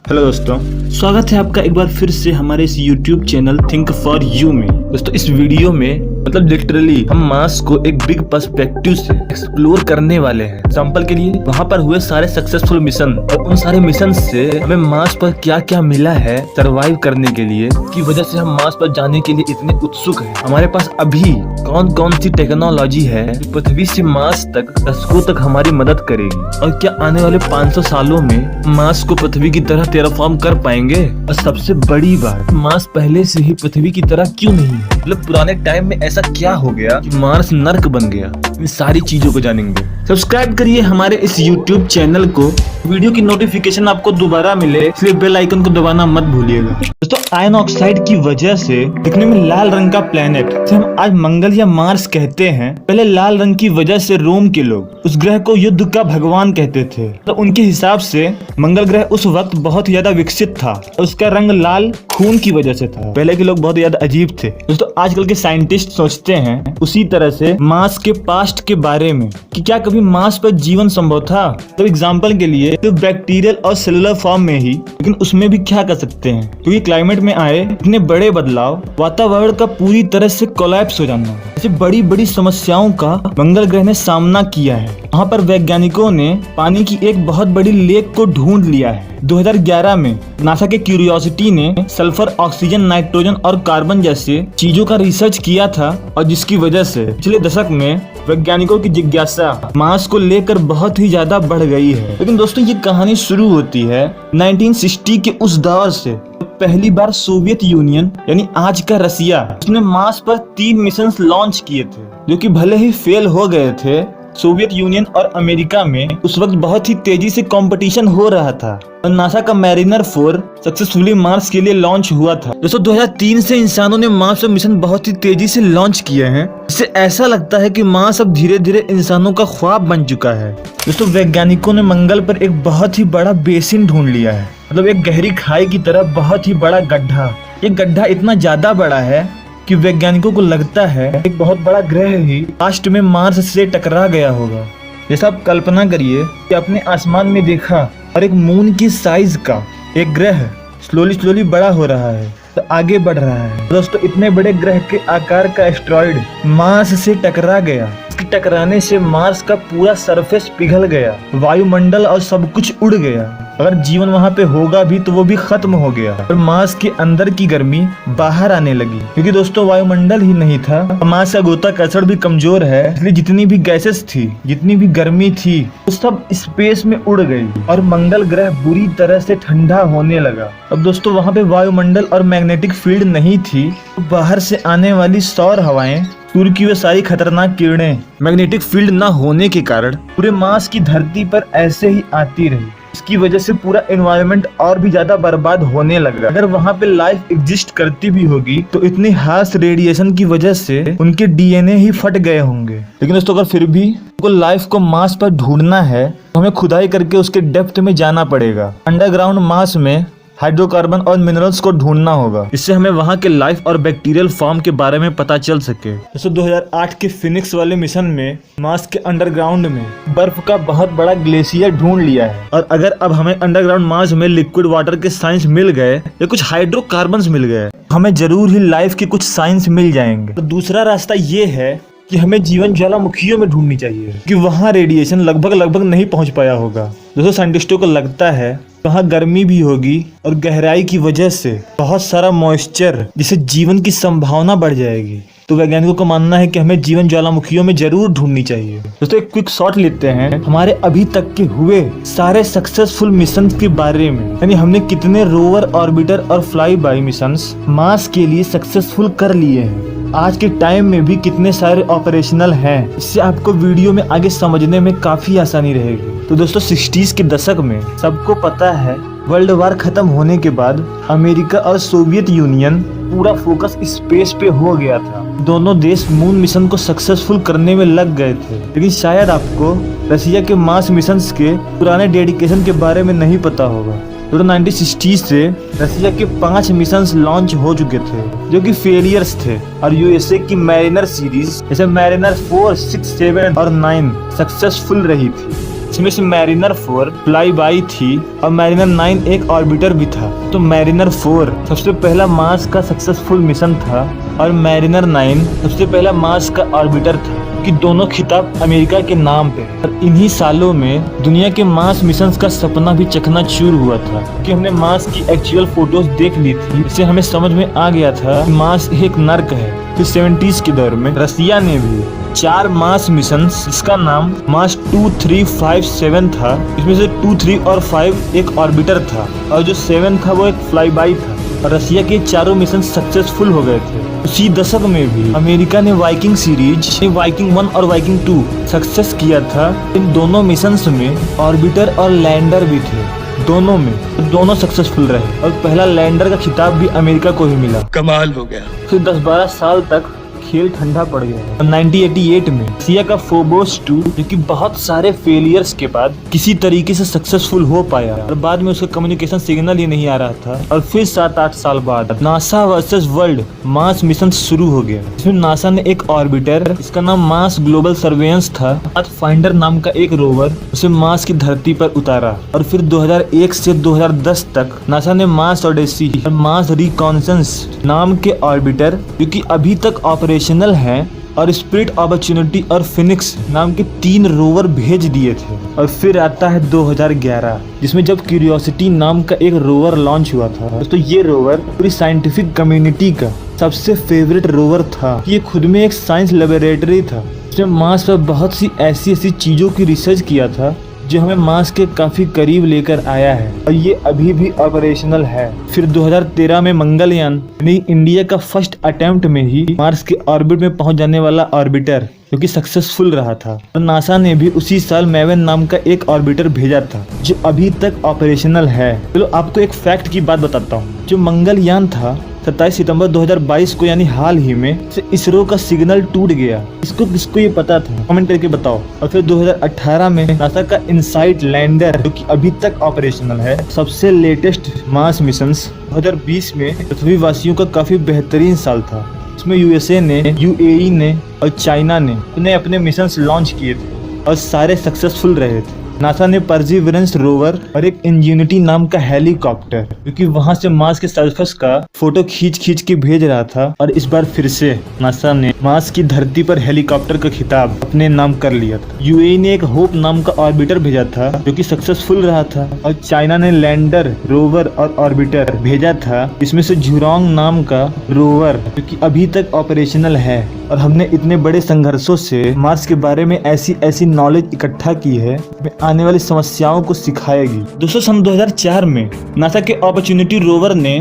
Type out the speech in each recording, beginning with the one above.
Hello दोस्तों, स्वागत है आपका एक बार फिर से हमारे इस YouTube channel think for you में। दोस्तों इस वीडियो में मतलब लिटरली हम मार्स को एक बिग पर्सपेक्टिव से एक्सप्लोर करने वाले हैं। एग्जांपल के लिए वहाँ पर हुए सारे सक्सेसफुल मिशन और उन सारे मिशन से हमें मार्स पर क्या क्या मिला है सर्वाइव करने के लिए, की वजह से हम मार्स पर जाने के लिए इतने उत्सुक हैं। हमारे पास अभी कौन कौन सी टेक्नोलॉजी है जो पृथ्वी से मार्स तक दशकों तक हमारी मदद करेगी, और क्या आने वाले 500 सालों में मार्स को पृथ्वी की तरह टेराफॉर्म कर पाएंगे। और सबसे बड़ी बात, मार्स पहले से ही पृथ्वी की तरह क्यों नहीं है, मतलब पुराने टाइम में ऐसा क्या हो गया कि मार्स नर्क बन गया। इन सारी चीजों को जानेंगे। सब्सक्राइब करिए हमारे इस YouTube चैनल को, वीडियो की नोटिफिकेशन आपको दोबारा मिले इसलिए बेल आइकन को दबाना मत भूलिएगा। दोस्तों आयन ऑक्साइड की वजह से दिखने में लाल रंग का प्लेनेट जिसे हम आज मंगल या मार्स कहते हैं, पहले लाल रंग की वजह से रोम के लोग उस ग्रह को युद्ध का भगवान कहते थे। तो उनके हिसाब से मंगल ग्रह उस वक्त बहुत ज्यादा विकसित था, उसका रंग लाल खून की वजह से था। पहले के लोग बहुत ज्यादा अजीब थे। दोस्तों आजकल के साइंटिस्ट सोचते हैं उसी तरह से मार्स के पास्ट के बारे में कि क्या कभी मार्स पर जीवन संभव था। तो एग्जांपल के लिए तो बैक्टीरियल और सेलुलर फॉर्म में ही, लेकिन उसमें भी क्या कर सकते हैं क्योंकि क्लाइमेट में आए इतने बड़े बदलाव, वातावरण का पूरी तरह से कोलैप्स हो जाना, ऐसी बड़ी बड़ी समस्याओं का मंगल ग्रह ने सामना किया है। वहाँ पर वैज्ञानिकों ने पानी की एक बहुत बड़ी लेक को ढूंढ लिया है। 2011 में नासा के क्यूरियोसिटी ने सल्फर, ऑक्सीजन, नाइट्रोजन और कार्बन जैसे चीजों का रिसर्च किया था, और जिसकी वजह से पिछले दशक में वैज्ञानिकों की जिज्ञासा मार्स को लेकर बहुत ही ज्यादा बढ़ गई है। लेकिन दोस्तों ये कहानी शुरू होती है 1960 के उस दौर से। पहली बार सोवियत यूनियन यानी आज का रसिया, उसने मार्स पर 3 मिशन लॉन्च किए थे जो कि भले ही फेल हो गए थे। सोवियत यूनियन और अमेरिका में उस वक्त बहुत ही तेजी से कंपटीशन हो रहा था, और नासा का मैरिनर 4 सक्सेसफुली मार्स के लिए लॉन्च हुआ था। दोस्तों 2003 से इंसानों ने मार्स पर मिशन बहुत ही तेजी से लॉन्च किए हैं। इससे ऐसा लगता है कि मार्स अब धीरे धीरे इंसानों का ख्वाब बन चुका है। दोस्तों वैज्ञानिकों ने मंगल पर एक बहुत ही बड़ा बेसिन ढूंढ लिया है, मतलब एक गहरी खाई की तरह बहुत ही बड़ा गड्ढा। ये गड्ढा इतना ज्यादा बड़ा है कि वैज्ञानिकों को लगता है एक बहुत बड़ा ग्रह ही लास्ट में मार्स से टकरा गया होगा। जैसा आप कल्पना करिए कि आपने आसमान में देखा और एक मून की साइज का एक ग्रह स्लोली बड़ा हो रहा है, तो आगे बढ़ रहा है। दोस्तों इतने बड़े ग्रह के आकार का एस्टेरॉइड मार्स से टकरा गया। इसके टकराने से मार्स का पूरा सरफेस पिघल गया, वायुमंडल और सब कुछ उड़ गया। अगर जीवन वहाँ पे होगा भी तो वो भी खत्म हो गया, और मार्स के अंदर की गर्मी बाहर आने लगी, क्योंकि दोस्तों वायुमंडल ही नहीं था। मार्स का गुरुत्वाकर्षण भी कमजोर है, इसलिए जितनी भी गैसेस थी, जितनी भी गर्मी थी, वो सब स्पेस में उड़ गई, और मंगल ग्रह बुरी तरह से ठंडा होने लगा। अब दोस्तों वहाँ पे वायुमंडल और मैग्नेटिक फील्ड नहीं थी, तो बाहर से आने वाली सौर हवाएं, सूर्य की वे सारी खतरनाक किरणें मैग्नेटिक फील्ड न होने के कारण पूरे मार्स की धरती पर ऐसे ही आती रही। इसकी वजह से पूरा एनवायरनमेंट और भी ज्यादा बर्बाद होने लगा। अगर वहाँ पे लाइफ एग्जिस्ट करती भी होगी तो इतनी हार्श रेडिएशन की वजह से उनके डीएनए ही फट गए होंगे। लेकिन दोस्तों अगर फिर भी उनको लाइफ को मार्स पर ढूंढना है तो हमें खुदाई करके उसके डेप्थ में जाना पड़ेगा। अंडरग्राउंड मार्स में हाइड्रोकार्बन और मिनरल्स को ढूंढना होगा, इससे हमें वहाँ के लाइफ और बैक्टीरियल फॉर्म के बारे में पता चल सके। दोस्तों 2008 के फिनिक्स वाले मिशन में मार्स के अंडरग्राउंड में बर्फ का बहुत बड़ा ग्लेशियर ढूंढ लिया है, और अगर अब हमें अंडरग्राउंड मार्स में लिक्विड वाटर के साइंस मिल गए या कुछ हाइड्रोकार्बन मिल गए, हमें जरूर ही लाइफ के कुछ साइंस मिल जाएंगे। तो दूसरा रास्ता ये है कि हमें जीवन ज्वालामुखियों में ढूंढनी चाहिए कि वहाँ रेडिएशन लगभग नहीं पहुँच पाया होगा। दोस्तों साइंटिस्टों को लगता है वहाँ गर्मी भी होगी और गहराई की वजह से बहुत सारा मॉइस्चर, जिससे जीवन की संभावना बढ़ जाएगी। तो वैज्ञानिकों का मानना है कि हमें जीवन ज्वालामुखियों में जरूर ढूंढनी चाहिए। दोस्तों एक क्विक शॉट लेते हैं हमारे अभी तक के हुए सारे सक्सेसफुल मिशन के बारे में, यानी हमने कितने रोवर, ऑर्बिटर और फ्लाई बाय मिशंस मार्स के लिए सक्सेसफुल कर लिए हैं। आज के टाइम में भी कितने सारे ऑपरेशनल हैं। इससे आपको वीडियो में आगे समझने में काफी आसानी रहेगी। तो दोस्तों 60s के दशक में सबको पता है वर्ल्ड वार खत्म होने के बाद अमेरिका और सोवियत यूनियन पूरा फोकस स्पेस पे हो गया था। दोनों देश मून मिशन को सक्सेसफुल करने में लग गए थे, लेकिन शायद आपको रसिया के मार्स मिशंस के पुराने डेडिकेशन के बारे में नहीं पता होगा। तो 1960 से रसिया के 5 मिशंस लॉन्च हो चुके थे जो कि फेलियर्स थे, और यूएसए की मैरिनर सीरीज जैसे मैरिनर 4, 6, 7 और 9 सक्सेसफुल रही थी। इसमें से मैरिनर 4 फ्लाई बाई थी और मैरिनर 9 एक ऑर्बिटर भी था। तो मैरिनर 4 सबसे पहला मार्स का सक्सेसफुल मिशन था और मैरिनर 9 सबसे पहला मार्स का ऑर्बिटर था, कि दोनों खिताब अमेरिका के नाम पे। और इन्हीं सालों में दुनिया के मार्स मिशंस का सपना भी चकनाचूर हुआ था, कि हमने मार्स की एक्चुअल फोटोज देख ली थी। इससे हमें समझ में आ गया था कि मार्स एक नर्क है। फिर 70s के दौर में रसिया ने भी 4 मार्स मिशंस, जिसका नाम मार्स 2, 3, 5, 7 था। इसमें से 2, 3 और 5 एक ऑर्बिटर था और जो 7 था वो एक फ्लाई बाई था। और रसिया के चारों मिशन सक्सेसफुल हो गए थे। उसी दशक में भी अमेरिका ने वाइकिंग सीरीज, वाइकिंग 1 और वाइकिंग 2 सक्सेस किया था। इन दोनों मिशंस में ऑर्बिटर और लैंडर भी थे, दोनों सक्सेसफुल रहे और पहला लैंडर का खिताब भी अमेरिका को ही मिला। कमाल हो गया। फिर 10-12 साल तक खेल ठंडा पड़ गया। 1988 में रसिया का फोबोस 2 जो कि बहुत सारे फेलियर्स के बाद किसी तरीके से सक्सेसफुल हो पाया, और बाद में उसका कम्युनिकेशन सिग्नल ही नहीं आ रहा था। और फिर 7-8 साल बाद NASA versus world Mars mission शुरू हो गया। इसमें नासा ने एक ऑर्बिटर, इसका नाम मार्स ग्लोबल सर्वेलेंस था, पाथफाइंडर नाम का एक रोवर, उसे मार्स की धरती पर उतारा। और फिर 2001 से 2010 तक नासा ने मार्स ओडेसी और मार्स रिकॉन्सेंस नाम के ऑर्बिटर जो कि अभी तक ऑपरेशनल हैं, और स्पिरिट अपॉर्चुनिटी और फिनिक्स नाम के 3 रोवर भेज दिए थे। और फिर आता है 2011, जिसमें जब क्यूरियोसिटी नाम का एक रोवर लॉन्च हुआ था। दोस्तों ये रोवर पूरी साइंटिफिक कम्युनिटी का सबसे फेवरेट रोवर था। ये खुद में एक साइंस लेबोरेटरी था, जिसमें मार्स पर बहुत सी ऐसी चीजों की रिसर्च किया था जो हमें मार्स के काफी करीब लेकर आया है, और ये अभी भी ऑपरेशनल है। फिर 2013 में मंगलयान यानी इंडिया का फर्स्ट अटेम्प्ट में ही मार्स के ऑर्बिट में पहुंच जाने वाला ऑर्बिटर जो कि सक्सेसफुल रहा था। और नासा ने भी उसी साल मैवन नाम का एक ऑर्बिटर भेजा था जो अभी तक ऑपरेशनल है। चलो आपको एक फैक्ट की बात बताता हूँ। जो मंगलयान था 27 सितंबर 2022 को यानी हाल ही में से इसरो का सिग्नल टूट गया। इसको किसको ये पता था, कमेंट करके बताओ। और फिर 2018 में नासा का इनसाइट लैंडर जो कि अभी तक ऑपरेशनल है। सबसे लेटेस्ट मार्स मिशंस 2020 में पृथ्वी वासियों का काफी बेहतरीन साल था। इसमें यूएसए ने, यूएई ने और चाइना ने अपने मिशंस लॉन्च किए थे और सारे सक्सेसफुल रहे थे। नासा ने परसिवरेंस रोवर और एक इंजेनिटी नाम का हेलीकॉप्टर क्योंकि वहां से मार्स के सरफेस का फोटो खींच के भेज रहा था। और इस बार फिर से नासा ने मार्स की धरती पर हेलीकॉप्टर का खिताब अपने नाम कर लिया था। यूएई ने एक होप नाम का ऑर्बिटर भेजा था जो कि सक्सेसफुल रहा था। और चाइना ने लैंडर, रोवर और ऑर्बिटर भेजा था, इसमें से झुरोंग नाम का रोवर जो कि अभी तक ऑपरेशनल है। और हमने इतने बड़े संघर्षों से मार्स के बारे में ऐसी नॉलेज इकट्ठा की है आने वाली समस्याओं को सिखाएगी। दोस्तों सन 2004 में नासा के अपॉर्चुनिटी रोवर ने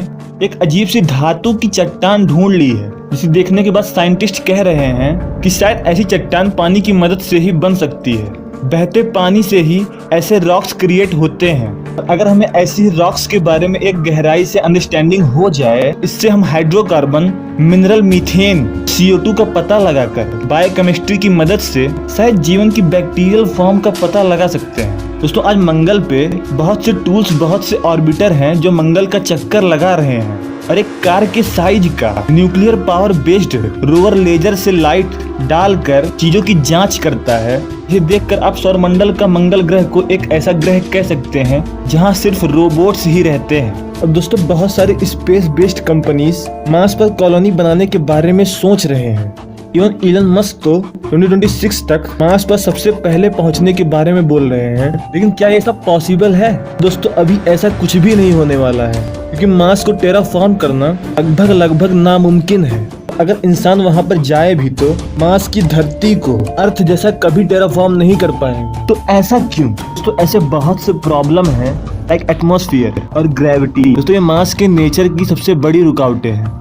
एक अजीब सी धातु की चट्टान ढूंढ ली है, जिसे देखने के बाद साइंटिस्ट कह रहे हैं कि शायद ऐसी चट्टान पानी की मदद से ही बन सकती है। बहते पानी से ही ऐसे रॉक्स क्रिएट होते हैं। अगर हमें ऐसी रॉक्स के बारे में एक गहराई से अंडरस्टैंडिंग हो जाए, इससे हम हाइड्रोकार्बन, मिनरल मीथेन, CO2 का पता लगाकर बायोकेमिस्ट्री की मदद से शायद जीवन की बैक्टीरियल फॉर्म का पता लगा सकते हैं। दोस्तों आज मंगल पे बहुत से टूल्स, बहुत से ऑर्बिटर हैं जो मंगल का चक्कर लगा रहे हैं। और एक कार के साइज का nuclear power based rover laser से लाइट डालकर चीजों की जांच करता है। ये देखकर आप सौरमंडल का मंगल ग्रह को एक ऐसा ग्रह कह सकते हैं जहां सिर्फ रोबोट्स ही रहते हैं। अब दोस्तों बहुत सारी स्पेस बेस्ड कंपनीज मार्स पर कॉलोनी बनाने के बारे में सोच रहे हैं। इवन इलन मस्क तो 2026 तक मार्स पर सबसे पहले पहुंचने के बारे में बोल रहे हैं। लेकिन क्या ये सब पॉसिबल है? दोस्तों अभी ऐसा कुछ भी नहीं होने वाला है, क्योंकि मार्स को टेराफॉर्म करना लगभग नामुमकिन है। अगर इंसान वहां पर जाए भी तो मार्स की धरती को अर्थ जैसा कभी टेराफॉर्म नहीं कर पाएंगे। तो ऐसा क्यों? दोस्तों ऐसे बहुत से प्रॉब्लम है, लाइक एटमॉस्फेयर और ग्रेविटी। दोस्तों ये मार्स के नेचर की सबसे बड़ी रुकावटें हैं।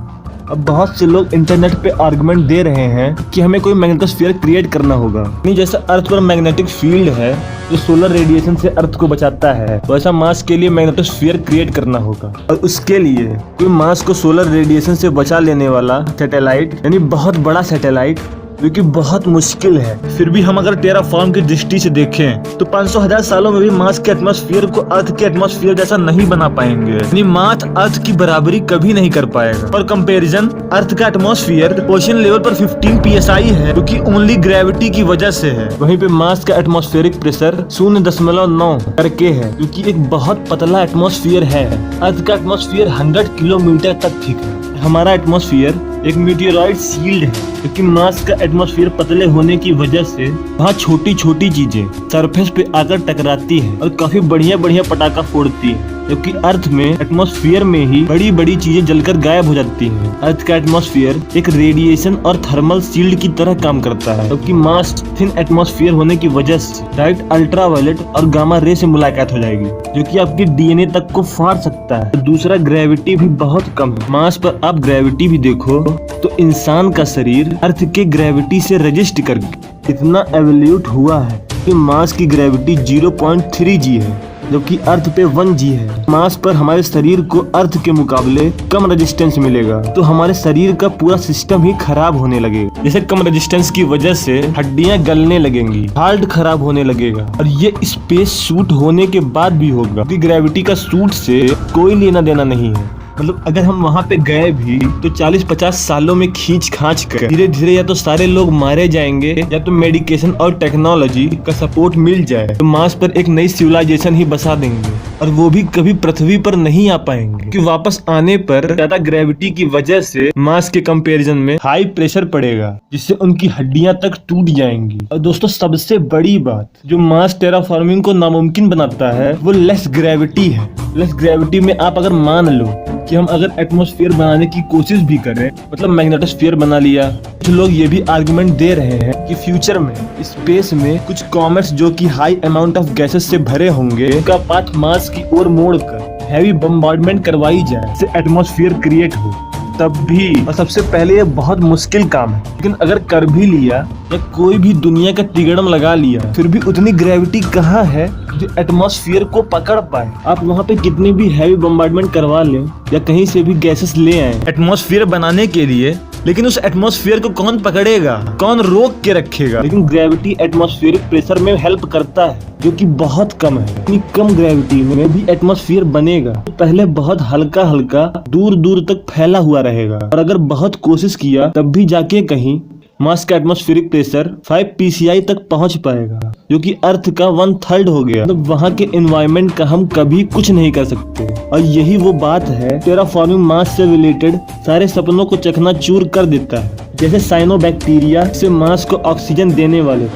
अब बहुत से लोग इंटरनेट पे आर्गुमेंट दे रहे हैं कि हमें कोई मैग्नेटोस्फीयर क्रिएट करना होगा। नहीं, जैसा अर्थ पर मैग्नेटिक फील्ड है जो सोलर रेडिएशन से अर्थ को बचाता है, वैसा मार्स के लिए मैग्नेटोस्फीयर क्रिएट करना होगा। और उसके लिए कोई मार्स को सोलर रेडिएशन से बचा लेने वाला सैटेलाइट यानी बहुत बड़ा सैटेलाइट जो कि बहुत मुश्किल है। फिर भी हम अगर टेराफॉर्म की दृष्टि से देखें तो 500,000 सालों में भी मार्स के एटमॉस्फेयर को अर्थ के एटमॉस्फेयर जैसा नहीं बना पाएंगे, यानी मार्स अर्थ की बराबरी कभी नहीं कर पाएगा। फॉर कंपैरिजन, अर्थ का एटमॉस्फेयर ओशन लेवल पर 15 psi है, जो कि ओनली ग्रेविटी की वजह से है। वहीं पे मार्स का एटमॉस्फेरिक प्रेशर 0.9 करके है, जो कि एक बहुत पतला एटमॉस्फेयर है। अर्थ का एटमॉस्फेयर 100 किलोमीटर तक थिक है। हमारा एटमॉस्फेयर एक मीटियोराइड शील्ड है, क्योंकि मार्स का एटमॉस्फेयर पतले होने की वजह से वहाँ छोटी छोटी चीजें सरफेस पे आकर टकराती हैं और काफी बढ़िया बढ़िया पटाखा फोड़ती है, जबकि अर्थ में एटमॉस्फेयर में ही बड़ी बड़ी चीजें जलकर गायब हो जाती हैं। अर्थ का एटमॉस्फेयर एक रेडिएशन और थर्मल शील्ड की तरह काम करता है, जबकि मार्स थिन एटमॉस्फेयर होने की वजह से डायरेक्ट अल्ट्रावायलेट और गामा रे से मुलाकात हो जाएगी, जो कि आपके डीएनए तक को फाड़ सकता है। दूसरा, ग्रेविटी भी बहुत कम है। मार्स पर आप ग्रेविटी भी देखो तो इंसान का शरीर अर्थ के ग्रेविटी से रजिस्ट करके इतना एवोल्यूट हुआ है कि मार्स की ग्रेविटी 0.3 G है, जबकि अर्थ पे 1 G है। मार्स पर हमारे शरीर को अर्थ के मुकाबले कम रेजिस्टेंस मिलेगा, तो हमारे शरीर का पूरा सिस्टम ही खराब होने लगेगा। जैसे कम रेजिस्टेंस की वजह से हड्डियां गलने लगेंगी, हार्ट खराब होने लगेगा, और ये स्पेस सूट होने के बाद भी होगा, क्योंकि ग्रेविटी का सूट से कोई लेना देना नहीं है। मतलब अगर हम वहाँ पे गए भी तो 40-50 सालों में खींच खांच कर धीरे धीरे या तो सारे लोग मारे जाएंगे, या तो मेडिकेशन और टेक्नोलॉजी का सपोर्ट मिल जाए तो मार्स पर एक नई सिविलाइजेशन ही बसा देंगे, और वो भी कभी पृथ्वी पर नहीं आ पाएंगे, क्योंकि वापस आने पर ज्यादा ग्रेविटी की वजह से मार्स के कंपैरिजन में हाई प्रेशर पड़ेगा, जिससे उनकी हड्डियां तक टूट जाएंगी। और दोस्तों, सबसे बड़ी बात जो मार्स टेराफॉर्मिंग को नामुमकिन बनाता है वो लेस ग्रेविटी है। लेस ग्रेविटी में आप अगर मान लो कि हम अगर एटमॉस्फेयर बनाने की कोशिश भी करें, मतलब मैग्नेटोस्फीयर बना लिया, कुछ लोग ये भी आर्गुमेंट दे रहे हैं कि फ्यूचर में स्पेस में कुछ कॉमेट्स जो कि हाई अमाउंट ऑफ गैसेस से भरे होंगे, उनका पाथ मार्स की ओर मोड़कर हैवी बम्बार्डमेंट करवाई जाए, जिससे एटमॉस्फेयर क्रिएट हो। तब भी, और सबसे पहले, ये बहुत मुश्किल काम है, लेकिन अगर कर भी लिया या कोई भी दुनिया का तिगड़म लगा लिया, फिर भी उतनी ग्रेविटी कहाँ है जो एटमॉस्फेयर को पकड़ पाए। आप वहाँ पे कितनी भी हैवी बम्बार्डमेंट करवा लें या कहीं से भी गैसेस ले आए एटमॉस्फेयर बनाने के लिए, लेकिन उस एटमॉस्फेयर को कौन पकड़ेगा, कौन रोक के रखेगा। लेकिन ग्रेविटी एटमॉस्फेरिक प्रेशर में हेल्प करता है, जो कि बहुत कम है। इतनी कम ग्रेविटी में भी एटमॉस्फेयर बनेगा तो पहले बहुत हल्का हल्का दूर दूर तक फैला हुआ रहेगा, और अगर बहुत कोशिश किया तब भी जाके कहीं मार्स का एटमॉस्फेरिक प्रेशर 5 psi तक पहुंच पाएगा, जो कि अर्थ का 1/3 हो गया। मतलब वहाँ के एनवायरनमेंट का हम कभी कुछ नहीं कर सकते, और यही वो बात है टेराफॉर्मिंग मार्स से रिलेटेड सारे सपनों को चकनाचूर कर देता है। जैसे साइनोबैक्टीरिया से मार्स को ऑक्सीजन देने वाले,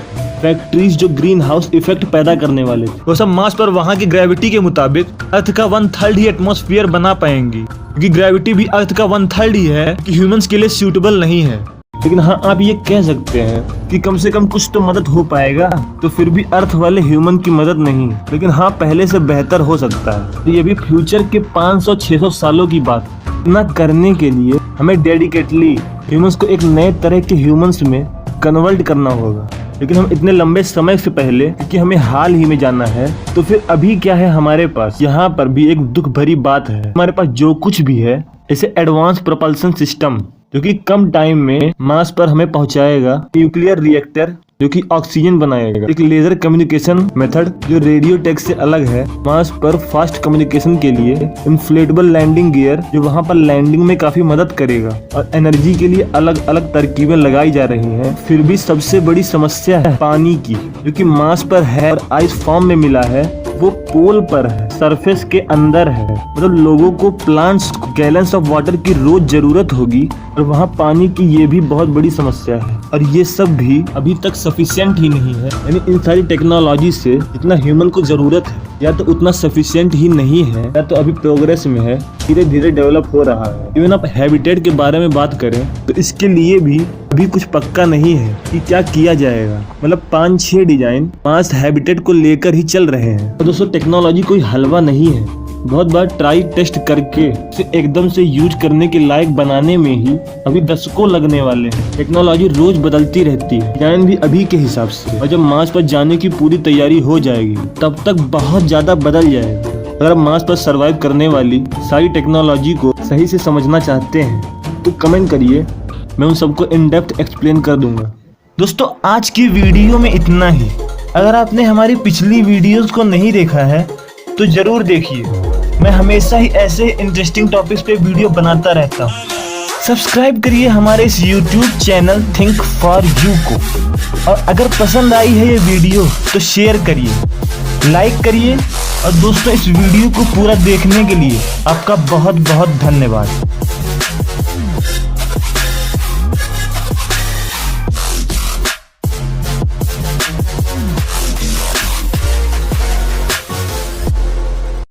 फैक्ट्रीज जो ग्रीन हाउस इफेक्ट पैदा करने वाले, वो सब मार्स पर वहाँ की ग्रेविटी के मुताबिक अर्थ का 1/3 ही एटमॉस्फेयर बना पाएंगी, क्योंकि ग्रेविटी भी अर्थ का 1/3 ही है कि ह्यूमंस के लिए सूटेबल नहीं है। लेकिन हाँ, आप ये कह सकते हैं कि कम से कम कुछ तो मदद हो पाएगा, तो फिर भी अर्थ वाले ह्यूमन की मदद नहीं, लेकिन हाँ, पहले से बेहतर हो सकता है। तो ये भी फ्यूचर के 500-600 सालों की बात है। ना करने के लिए हमें डेडिकेटली ह्यूमंस को एक नए तरह के ह्यूमंस में कन्वर्ट करना होगा, लेकिन हम इतने लंबे समय से पहले, क्योंकि हमें हाल ही में जाना है, तो फिर अभी क्या है हमारे पास। यहाँ पर भी एक दुख भरी बात है, हमारे पास जो कुछ भी है, जैसे एडवांस प्रोपल्सन सिस्टम जो कि कम टाइम में मार्स पर हमें पहुंचाएगा, न्यूक्लियर रिएक्टर जो कि ऑक्सीजन बनाएगा, एक लेजर कम्युनिकेशन मेथड जो रेडियो टेक से अलग है, मार्स पर फास्ट कम्युनिकेशन के लिए इन्फ्लेटेबल लैंडिंग गियर जो वहां पर लैंडिंग में काफी मदद करेगा, और एनर्जी के लिए अलग अलग तरकीबें लगाई जा रही हैं। फिर भी सबसे बड़ी समस्या है पानी की, जो कि मार्स पर है और आइस फॉर्म में मिला है, वो पोल पर है, सरफेस के अंदर है। मतलब लोगों को, प्लांट्स को गैलन्स ऑफ वाटर की रोज जरूरत होगी, और वहाँ पानी की ये भी बहुत बड़ी समस्या है, और ये सब भी अभी तक सफिशिएंट ही नहीं है। यानी इन सारी टेक्नोलॉजी से जितना ह्यूमन को जरूरत है, या तो उतना सफिशिएंट ही नहीं है, या तो अभी प्रोग्रेस में है, धीरे धीरे डेवलप हो रहा है। इवन आप हैबिटेट के बारे में बात करें तो इसके लिए भी अभी कुछ पक्का नहीं है कि क्या किया जाएगा। मतलब 5-6 डिजाइन मार्स हैबिटेट को लेकर ही चल रहे हैं। तो दोस्तों, टेक्नोलॉजी कोई हलवा नहीं है, बहुत बार ट्राई टेस्ट करके इसे एकदम से यूज करने के लायक बनाने में ही अभी दशकों लगने वाले हैं। टेक्नोलॉजी रोज बदलती रहती है, डिजाइन भी अभी के हिसाब से, और जब मार्स पर जाने की पूरी तैयारी हो जाएगी तब तक बहुत ज्यादा बदल जाएगा। अगर मार्स पर सरवाइव करने वाली सारी टेक्नोलॉजी को सही से समझना चाहते हैं तो कमेंट करिए, मैं उन सबको इन डेप्थ एक्सप्लेन कर दूंगा। दोस्तों आज की वीडियो में इतना ही। अगर आपने हमारी पिछली वीडियोस को नहीं देखा है तो जरूर देखिए। मैं हमेशा ही ऐसे इंटरेस्टिंग टॉपिक्स पे वीडियो बनाता रहता हूँ। सब्सक्राइब करिए हमारे इस YouTube channel think for you को। और अगर पसंद आई है ये वीडियो तो शेयर करिए, लाइक करिए। और दोस्तों इस वीडियो को पूरा देखने के लिए आपका बहुत बहुत धन्यवाद।